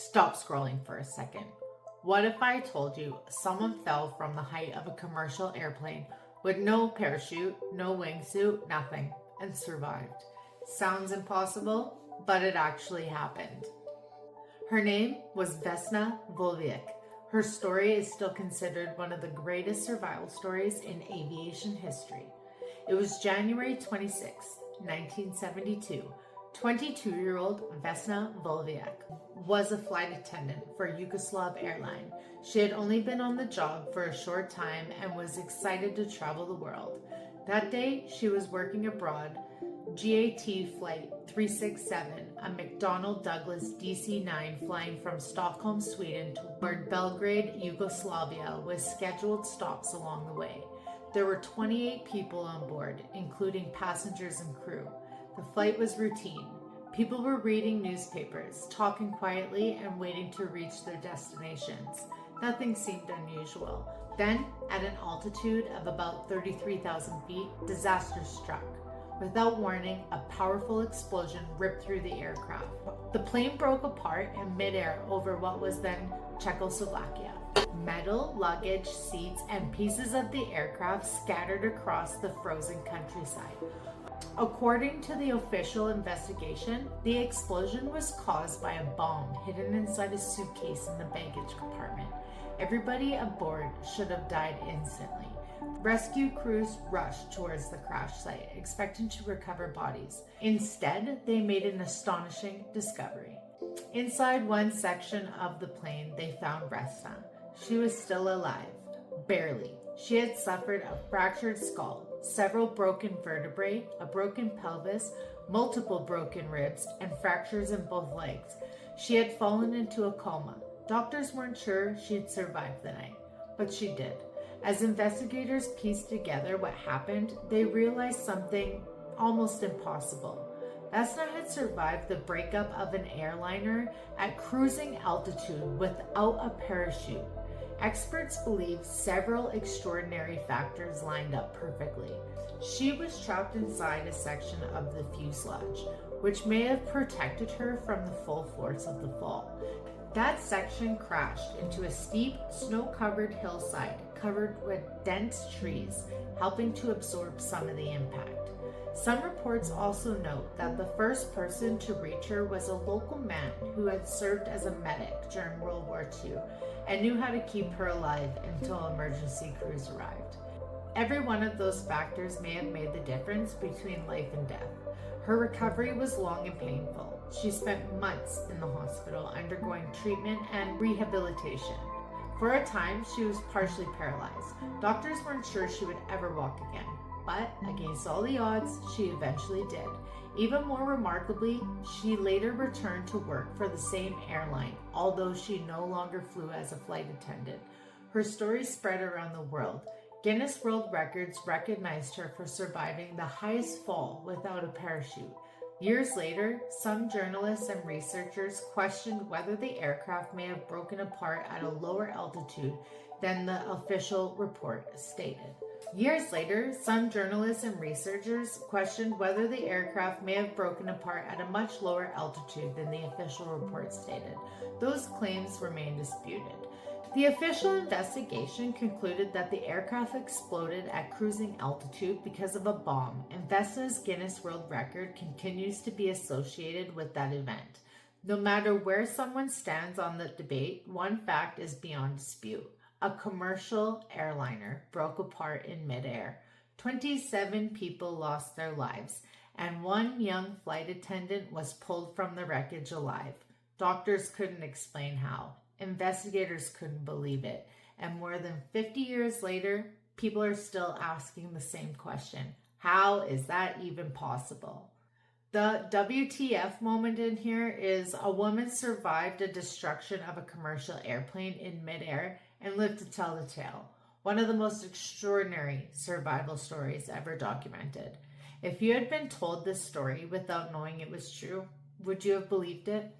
Stop scrolling for a second. What if I told you someone fell from the height of a commercial airplane with no parachute, no wingsuit, nothing, and survived? Sounds impossible, but it actually happened. Her name was Vesna Vulović. Her story is still considered one of the greatest survival stories in aviation history. It was January 26, 1972. 22-year-old Vesna Vulović was a flight attendant for Yugoslav Airline. She had only been on the job for a short time and was excited to travel the world. That day, she was working abroad. JAT Flight 367, a McDonnell Douglas DC-9 flying from Stockholm, Sweden toward Belgrade, Yugoslavia, with scheduled stops along the way. There were 28 people on board, including passengers and crew. The flight was routine. People were reading newspapers, talking quietly, and waiting to reach their destinations. Nothing seemed unusual. Then, at an altitude of about 33,000 feet, disaster struck. Without warning, a powerful explosion ripped through the aircraft. The plane broke apart in midair over what was then Czechoslovakia. Metal, luggage, seats, and pieces of the aircraft scattered across the frozen countryside. According to the official investigation, the explosion was caused by a bomb hidden inside a suitcase in the baggage compartment. Everybody aboard should have died instantly. Rescue crews rushed towards the crash site, expecting to recover bodies. Instead, they made an astonishing discovery. Inside one section of the plane, they found Vesna. She was still alive, barely. She had suffered a fractured skull, several broken vertebrae, a broken pelvis, multiple broken ribs, and fractures in both legs. She had fallen into a coma. Doctors weren't sure she'd survived the night, but she did. As investigators pieced together what happened, they realized something almost impossible. Vesna had survived the breakup of an airliner at cruising altitude without a parachute. Experts believe several extraordinary factors lined up perfectly. She was trapped inside a section of the fuselage, which may have protected her from the full force of the fall. That section crashed into a steep, snow-covered hillside covered with dense trees, helping to absorb some of the impact. Some reports also note that the first person to reach her was a local man who had served as a medic during World War II and knew how to keep her alive until emergency crews arrived. Every one of those factors may have made the difference between life and death. Her recovery was long and painful. She spent months in the hospital undergoing treatment and rehabilitation. For a time, she was partially paralyzed. Doctors weren't sure she would ever walk again, but against all the odds, she eventually did. Even more remarkably, she later returned to work for the same airline, although she no longer flew as a flight attendant. Her story spread around the world. Guinness World Records recognized her for surviving the highest fall without a parachute. Years later, some journalists and researchers questioned whether the aircraft may have broken apart at a lower altitude than the official report stated. Years later, some journalists and researchers questioned whether the aircraft may have broken apart at a much lower altitude than the official report stated. Those claims remain disputed. The official investigation concluded that the aircraft exploded at cruising altitude because of a bomb, and Vesna's Guinness World Record continues to be associated with that event. No matter where someone stands on the debate, one fact is beyond dispute. A commercial airliner broke apart in midair. 27 people lost their lives, and one young flight attendant was pulled from the wreckage alive. Doctors couldn't explain how. Investigators couldn't believe it. And more than 50 years later, people are still asking the same question. How is that even possible? The WTF moment in here is a woman survived a destruction of a commercial airplane in midair and lived to tell the tale. One of the most extraordinary survival stories ever documented. If you had been told this story without knowing it was true, would you have believed it?